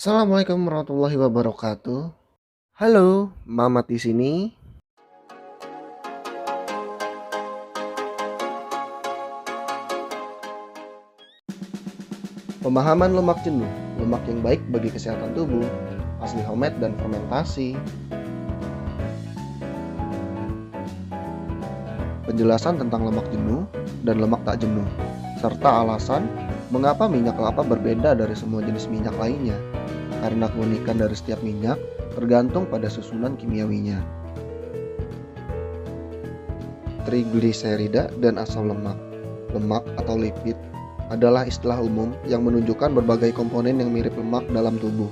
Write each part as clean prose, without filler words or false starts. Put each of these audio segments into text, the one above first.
Assalamualaikum warahmatullahi wabarakatuh. Halo, Mamat di sini. Pemahaman lemak jenuh, lemak yang baik bagi kesehatan tubuh, asli homemade dan fermentasi. Penjelasan tentang lemak jenuh dan lemak tak jenuh, serta alasan mengapa minyak kelapa berbeda dari semua jenis minyak lainnya. Karena keunikan dari setiap minyak tergantung pada susunan kimiawinya. Trigliserida dan asam lemak. Lemak atau lipid adalah istilah umum yang menunjukkan berbagai komponen yang mirip lemak dalam tubuh.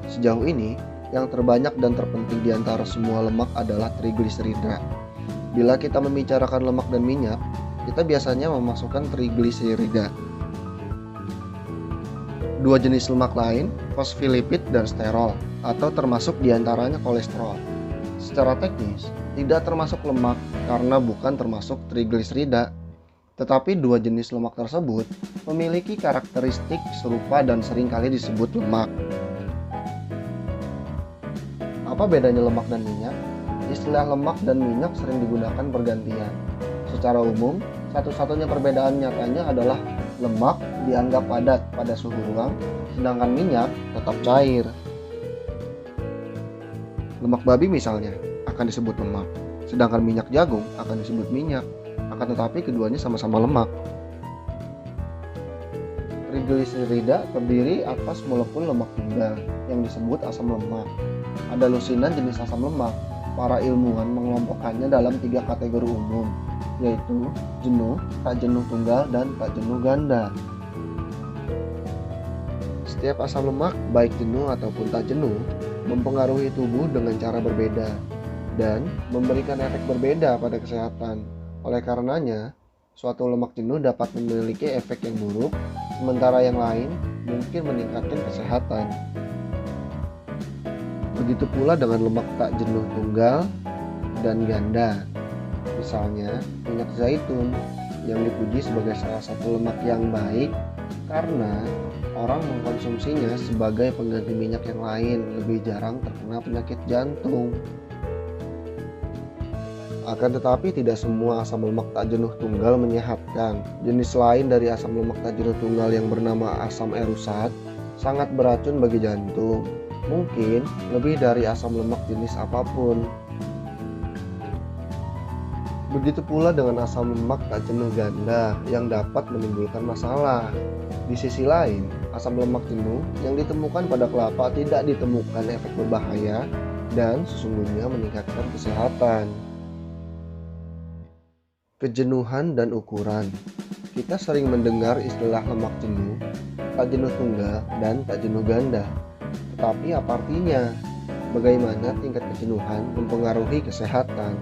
Sejauh ini, yang terbanyak dan terpenting di antara semua lemak adalah trigliserida. Bila kita membicarakan lemak dan minyak, kita biasanya memasukkan trigliserida. Dua jenis lemak lain, fosfolipid dan sterol, atau termasuk diantaranya kolesterol. Secara teknis, tidak termasuk lemak karena bukan termasuk trigliserida. Tetapi dua jenis lemak tersebut memiliki karakteristik serupa dan seringkali disebut lemak. Apa bedanya lemak dan minyak? Istilah lemak dan minyak sering digunakan bergantian. Secara umum, satu-satunya perbedaan nyatanya adalah lemak dianggap padat pada suhu ruang, sedangkan minyak tetap cair. Lemak babi misalnya akan disebut lemak, sedangkan minyak jagung akan disebut minyak. Akan tetapi keduanya sama-sama lemak. Trigliserida terdiri atas molekul lemak tunggal yang disebut asam lemak. Ada lusinan jenis asam lemak. Para ilmuwan mengelompokkannya dalam 3 kategori umum, yaitu jenuh, tak jenuh tunggal, dan tak jenuh ganda. Setiap asam lemak, baik jenuh ataupun tak jenuh, mempengaruhi tubuh dengan cara berbeda dan memberikan efek berbeda pada kesehatan. Oleh karenanya, suatu lemak jenuh dapat memiliki efek yang buruk, sementara yang lain mungkin meningkatkan kesehatan. Begitu pula dengan lemak tak jenuh tunggal dan ganda. Misalnya, minyak zaitun yang dipuji sebagai salah satu lemak yang baik karena orang mengkonsumsinya sebagai pengganti minyak yang lain, lebih jarang terkena penyakit jantung. Akan tetapi tidak semua asam lemak tak jenuh tunggal menyehatkan. Jenis lain dari asam lemak tak jenuh tunggal yang bernama asam erusat sangat beracun bagi jantung. Mungkin lebih dari asam lemak jenis apapun. Begitu pula dengan asam lemak tak jenuh ganda yang dapat menimbulkan masalah. Di sisi lain, asam lemak jenuh yang ditemukan pada kelapa tidak ditemukan efek berbahaya dan sesungguhnya meningkatkan kesehatan. Kejenuhan dan ukuran. Kita sering mendengar istilah lemak jenuh, tak jenuh tunggal, dan tak jenuh ganda. Tetapi apa artinya? Bagaimana tingkat kejenuhan mempengaruhi kesehatan?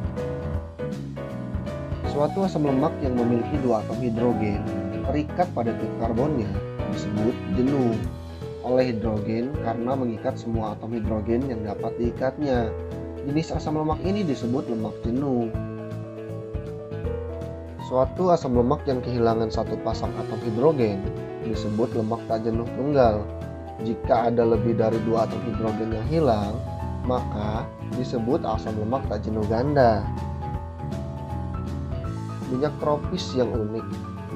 Suatu asam lemak yang memiliki 2 atom hidrogen terikat pada titik karbonnya disebut jenuh oleh hidrogen karena mengikat semua atom hidrogen yang dapat diikatnya. Jenis asam lemak ini disebut lemak jenuh. Suatu asam lemak yang kehilangan satu pasang atom hidrogen disebut lemak tak jenuh tunggal. Jika ada lebih dari 2 atom hidrogen yang hilang, maka disebut asam lemak tak jenuh ganda. Minyak tropis yang unik.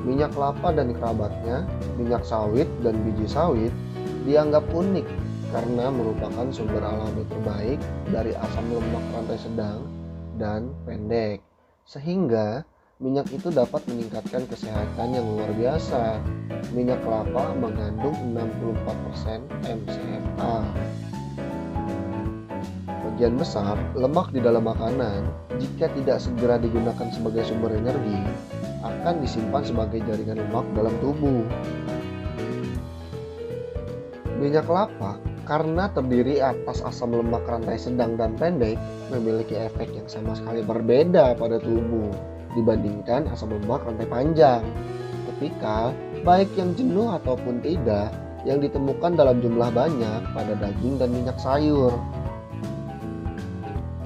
Minyak kelapa dan kerabatnya, minyak sawit dan biji sawit dianggap unik karena merupakan sumber alami terbaik dari asam lemak rantai sedang dan pendek, sehingga minyak itu dapat meningkatkan kesehatan yang luar biasa. Minyak kelapa mengandung 64% MCFA. Bagian besar lemak di dalam makanan, jika tidak segera digunakan sebagai sumber energi, akan disimpan sebagai jaringan lemak dalam tubuh. Minyak kelapa karena terdiri atas asam lemak rantai sedang dan pendek memiliki efek yang sama sekali berbeda pada tubuh dibandingkan asam lemak rantai panjang. Ketika baik yang jenuh ataupun tidak yang ditemukan dalam jumlah banyak pada daging dan minyak sayur.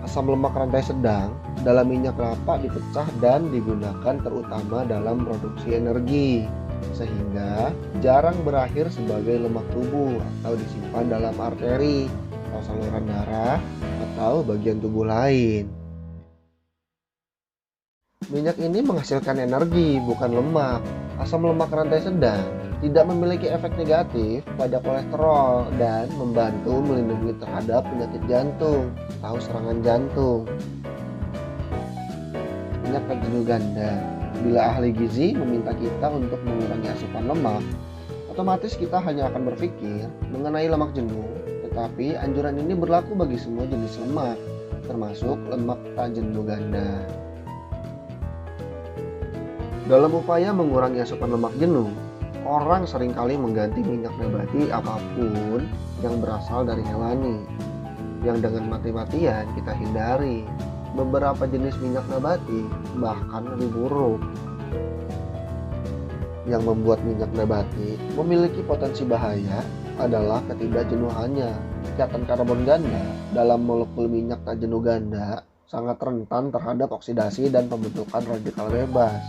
Asam lemak rantai sedang dalam minyak kelapa dipecah dan digunakan terutama dalam produksi energi. sehingga jarang berakhir sebagai lemak tubuh atau disimpan dalam arteri atau saluran darah atau bagian tubuh lain. Minyak ini menghasilkan energi, bukan lemak. Asam lemak rantai sedang tidak memiliki efek negatif pada kolesterol dan membantu melindungi terhadap penyakit jantung atau serangan jantung. Minyak tak jenuh ganda. Bila ahli gizi meminta kita untuk mengurangi asupan lemak, otomatis kita hanya akan berpikir mengenai lemak jenuh, tetapi anjuran ini berlaku bagi semua jenis lemak, termasuk lemak tak jenuh ganda. Dalam upaya mengurangi asupan lemak jenuh, orang seringkali mengganti minyak nabati apapun yang berasal dari hewani, yang dengan mati-matian kita hindari. Beberapa jenis minyak nabati bahkan lebih buruk. Yang membuat minyak nabati memiliki potensi bahaya adalah ketidakjenuhannya. Ikatan karbon ganda dalam molekul minyak tak jenuh ganda sangat rentan terhadap oksidasi dan pembentukan radikal bebas.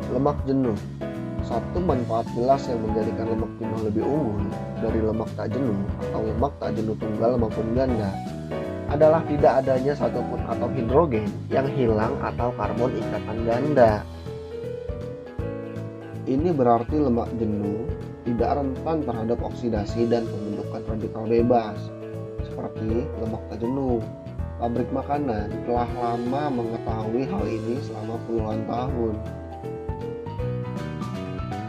Lemak jenuh. Satu manfaat jelas yang menjadikan lemak jenuh lebih unggul dari lemak tak jenuh atau lemak tak jenuh tunggal maupun ganda adalah tidak adanya satupun atom hidrogen yang hilang atau karbon ikatan ganda. Ini berarti lemak jenuh tidak rentan terhadap oksidasi dan pembentukan radikal bebas seperti lemak tak jenuh. Pabrik makanan telah lama mengetahui hal ini selama puluhan tahun.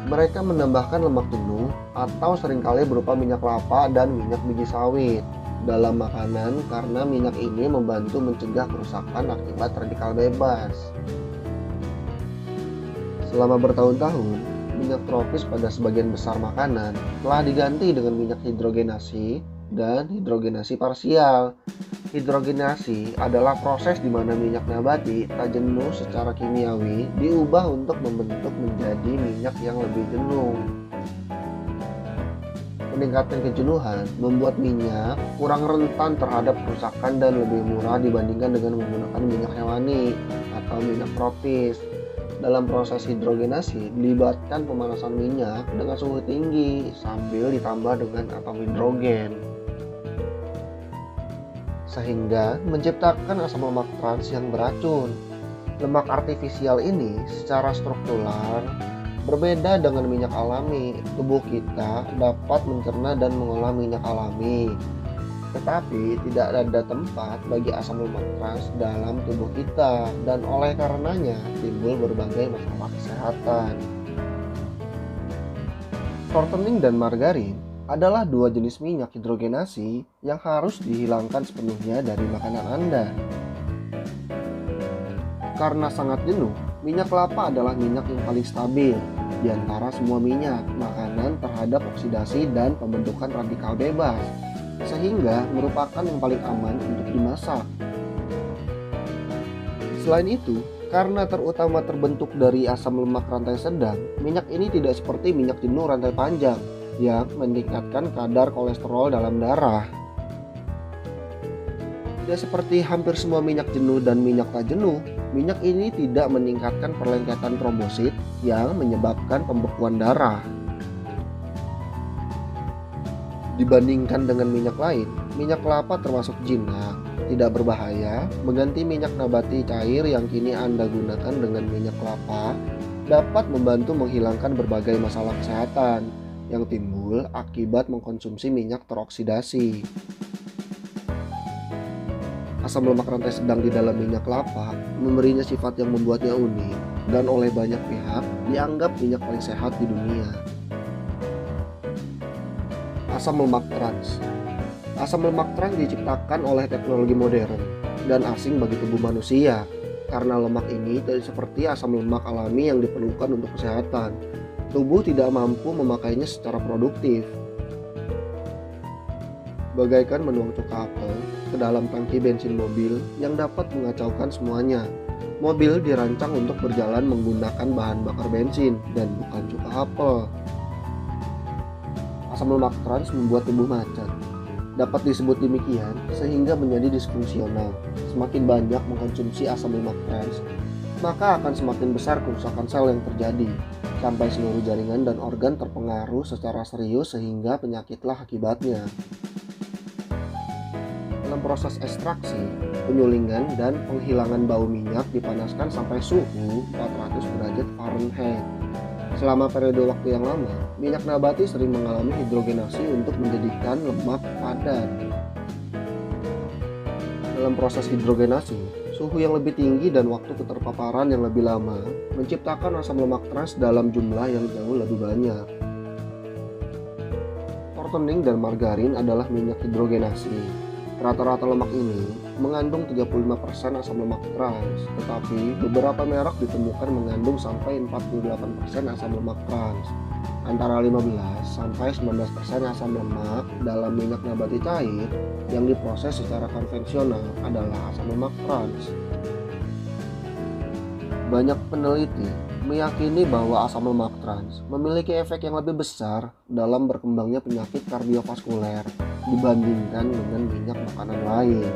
Mereka menambahkan lemak jenuh atau seringkali berupa minyak kelapa dan minyak biji sawit dalam makanan karena minyak ini membantu mencegah kerusakan akibat radikal bebas. Selama bertahun-tahun, minyak tropis pada sebagian besar makanan telah diganti dengan minyak hidrogenasi dan hidrogenasi parsial. Hidrogenasi adalah proses di mana minyak nabati tak jenuh secara kimiawi diubah untuk membentuk menjadi minyak yang lebih jenuh. Peningkatan kejenuhan membuat minyak kurang rentan terhadap kerusakan dan lebih murah dibandingkan dengan menggunakan minyak hewani atau minyak tropis. Dalam proses hidrogenasi dilibatkan pemanasan minyak dengan suhu tinggi sambil ditambah dengan atom hidrogen, sehingga menciptakan asam lemak trans yang beracun. Lemak artifisial ini secara struktural berbeda dengan minyak alami. Tubuh kita dapat mencerna dan mengolah minyak alami, tetapi tidak ada tempat bagi asam lemak trans dalam tubuh kita dan oleh karenanya timbul berbagai masalah kesehatan. Shortening dan margarin adalah dua jenis minyak hidrogenasi yang harus dihilangkan sepenuhnya dari makanan Anda. Karena sangat jenuh, minyak kelapa adalah minyak yang paling stabil di antara semua minyak makanan terhadap oksidasi dan pembentukan radikal bebas, sehingga merupakan yang paling aman untuk dimasak. Selain itu, karena terutama terbentuk dari asam lemak rantai sedang, minyak ini tidak seperti minyak jenuh rantai panjang yang meningkatkan kadar kolesterol dalam darah. Tidak seperti hampir semua minyak jenuh dan minyak tak jenuh, minyak ini tidak meningkatkan perlengketan trombosit yang menyebabkan pembekuan darah. Dibandingkan dengan minyak lain, minyak kelapa termasuk jinak, tidak berbahaya. Mengganti minyak nabati cair yang kini Anda gunakan dengan minyak kelapa dapat membantu menghilangkan berbagai masalah kesehatan yang timbul akibat mengkonsumsi minyak teroksidasi. Asam lemak rantai sedang di dalam minyak kelapa memberinya sifat yang membuatnya unik dan oleh banyak pihak dianggap minyak paling sehat di dunia. Asam lemak trans. Asam lemak trans diciptakan oleh teknologi modern dan asing bagi tubuh manusia karena lemak ini tidak seperti asam lemak alami yang diperlukan untuk kesehatan. Tubuh tidak mampu memakainya secara produktif. Bagaikan menuang cuka apel ke dalam tangki bensin mobil yang dapat mengacaukan semuanya. Mobil dirancang untuk berjalan menggunakan bahan bakar bensin dan bukan cuka apel. Asam lemak trans membuat tubuh macet. Dapat disebut demikian sehingga menjadi disfungsional. Semakin banyak mengkonsumsi asam lemak trans, maka akan semakin besar kerusakan sel yang terjadi, sampai seluruh jaringan dan organ terpengaruh secara serius sehingga penyakitlah akibatnya. Dalam proses ekstraksi, penyulingan, dan penghilangan bau minyak dipanaskan sampai suhu 400 derajat Fahrenheit. Selama periode waktu yang lama, minyak nabati sering mengalami hidrogenasi untuk menjadikan lemak padat. Dalam proses hidrogenasi, suhu yang lebih tinggi dan waktu keterpaparan yang lebih lama menciptakan asam lemak trans dalam jumlah yang jauh lebih banyak. Shortening dan margarin adalah minyak hidrogenasi. Rata-rata lemak ini mengandung 35% asam lemak trans, tetapi beberapa merek ditemukan mengandung sampai 48% asam lemak trans. Antara 15 sampai 19% asam lemak dalam minyak nabati cair yang diproses secara konvensional adalah asam lemak trans. Banyak peneliti meyakini bahwa asam lemak trans memiliki efek yang lebih besar dalam berkembangnya penyakit kardiovaskuler dibandingkan dengan minyak makanan lain.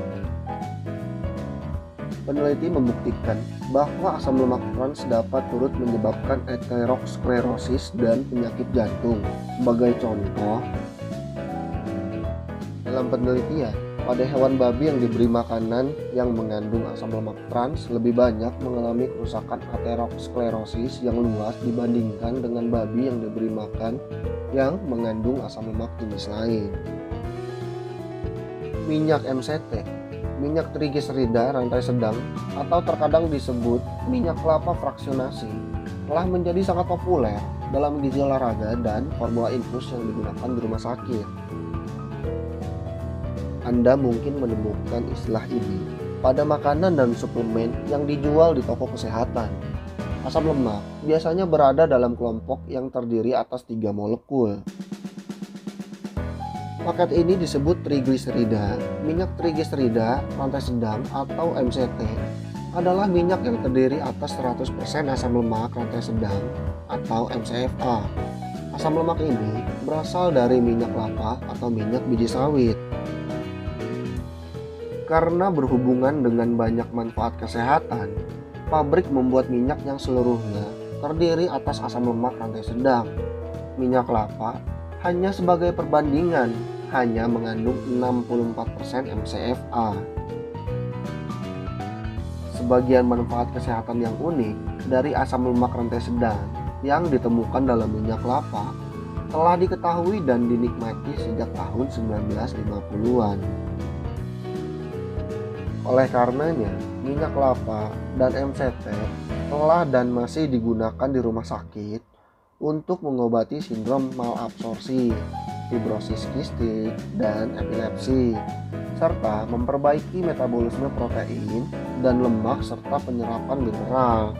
Peneliti membuktikan bahwa asam lemak trans dapat turut menyebabkan aterosklerosis dan penyakit jantung. Sebagai contoh, dalam penelitian, pada hewan babi yang diberi makanan yang mengandung asam lemak trans lebih banyak mengalami kerusakan aterosklerosis yang luas dibandingkan dengan babi yang diberi makan yang mengandung asam lemak jenis lain. Minyak MCT, minyak trigliserida rantai sedang, atau terkadang disebut minyak kelapa fraksionasi, telah menjadi sangat populer dalam gizi olahraga dan formula infus yang digunakan di rumah sakit. Anda mungkin menemukan istilah ini pada makanan dan suplemen yang dijual di toko kesehatan. Asam lemak biasanya berada dalam kelompok yang terdiri atas 3 molekul. Paket ini disebut trigliserida. Minyak trigliserida rantai sedang atau MCT adalah minyak yang terdiri atas 100% asam lemak rantai sedang atau MCFA. Asam lemak ini berasal dari minyak kelapa atau minyak biji sawit. Karena berhubungan dengan banyak manfaat kesehatan, pabrik membuat minyak yang seluruhnya terdiri atas asam lemak rantai sedang. Minyak kelapa hanya sebagai perbandingan hanya mengandung 64% MCFA. Sebagian manfaat kesehatan yang unik dari asam lemak rantai sedang yang ditemukan dalam minyak kelapa telah diketahui dan dinikmati sejak tahun 1950-an. Oleh karenanya, minyak kelapa dan MCT telah dan masih digunakan di rumah sakit untuk mengobati sindrom malabsorpsi, fibrosis kistik, dan epilepsi, serta memperbaiki metabolisme protein dan lemak serta penyerapan mineral.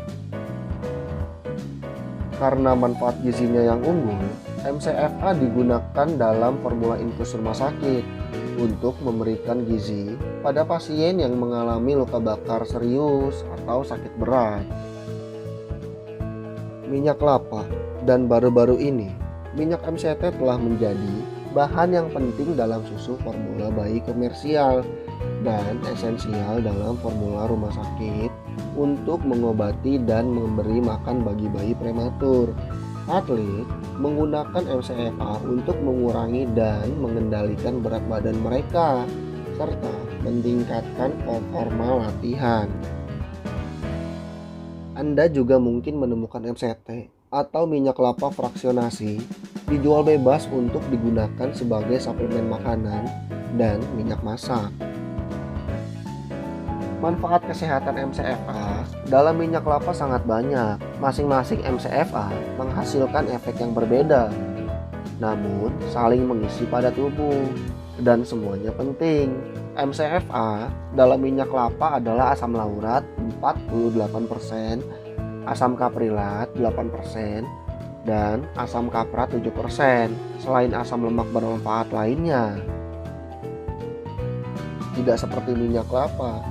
Karena manfaat gizinya yang unggul, MCFA digunakan dalam formula infus rumah sakit untuk memberikan gizi pada pasien yang mengalami luka bakar serius atau sakit berat. Minyak kelapa dan baru-baru ini, minyak MCT telah menjadi bahan yang penting dalam susu formula bayi komersial dan esensial dalam formula rumah sakit untuk mengobati dan memberi makan bagi bayi prematur. Atlet menggunakan MCFA untuk mengurangi dan mengendalikan berat badan mereka serta meningkatkan performa latihan. Anda juga mungkin menemukan MCT atau minyak kelapa fraksionasi dijual bebas untuk digunakan sebagai suplemen makanan dan minyak masak. Manfaat kesehatan MCFA dalam minyak kelapa sangat banyak. Masing-masing MCFA menghasilkan efek yang berbeda, namun saling mengisi pada tubuh dan semuanya penting. MCFA dalam minyak kelapa adalah asam laurat 48%, asam kaprilat 8%, dan asam kaprat 7%, selain asam lemak bermanfaat lainnya. Tidak seperti minyak kelapa,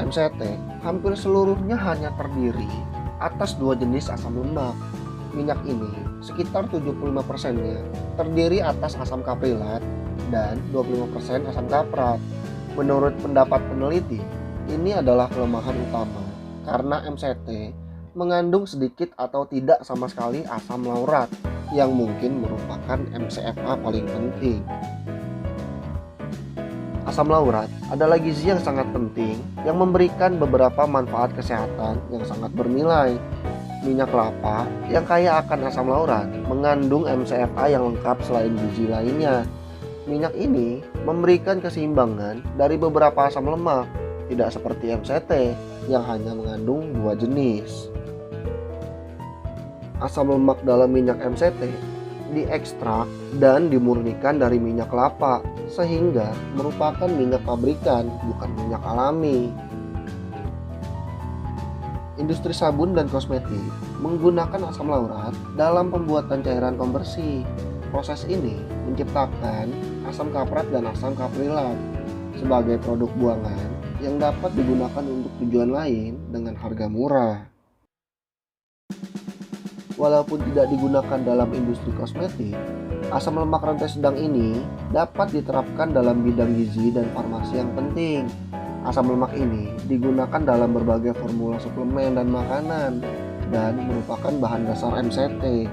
MCT hampir seluruhnya hanya terdiri atas 2 jenis asam lemak. Minyak ini sekitar 75%-nya terdiri atas asam kaprilat dan 25% asam kaprat. Menurut pendapat peneliti, ini adalah kelemahan utama karena MCT mengandung sedikit atau tidak sama sekali asam laurat yang mungkin merupakan MCFA paling penting. Asam laurat adalah gizi yang sangat penting yang memberikan beberapa manfaat kesehatan yang sangat bernilai. Minyak kelapa yang kaya akan asam laurat mengandung MCFA yang lengkap selain gizi lainnya. Minyak ini memberikan keseimbangan dari beberapa asam lemak, tidak seperti MCT yang hanya mengandung 2 jenis. Asam lemak dalam minyak MCT diekstrak dan dimurnikan dari minyak kelapa, sehingga merupakan minyak pabrikan, bukan minyak alami. Industri sabun dan kosmetik menggunakan asam laurat dalam pembuatan cairan pembersih. Proses ini menciptakan asam kaprat dan asam kaprilat sebagai produk buangan yang dapat digunakan untuk tujuan lain dengan harga murah. Walaupun tidak digunakan dalam industri kosmetik, asam lemak rantai sedang ini dapat diterapkan dalam bidang gizi dan farmasi yang penting. Asam lemak ini digunakan dalam berbagai formula suplemen dan makanan dan merupakan bahan dasar MCT.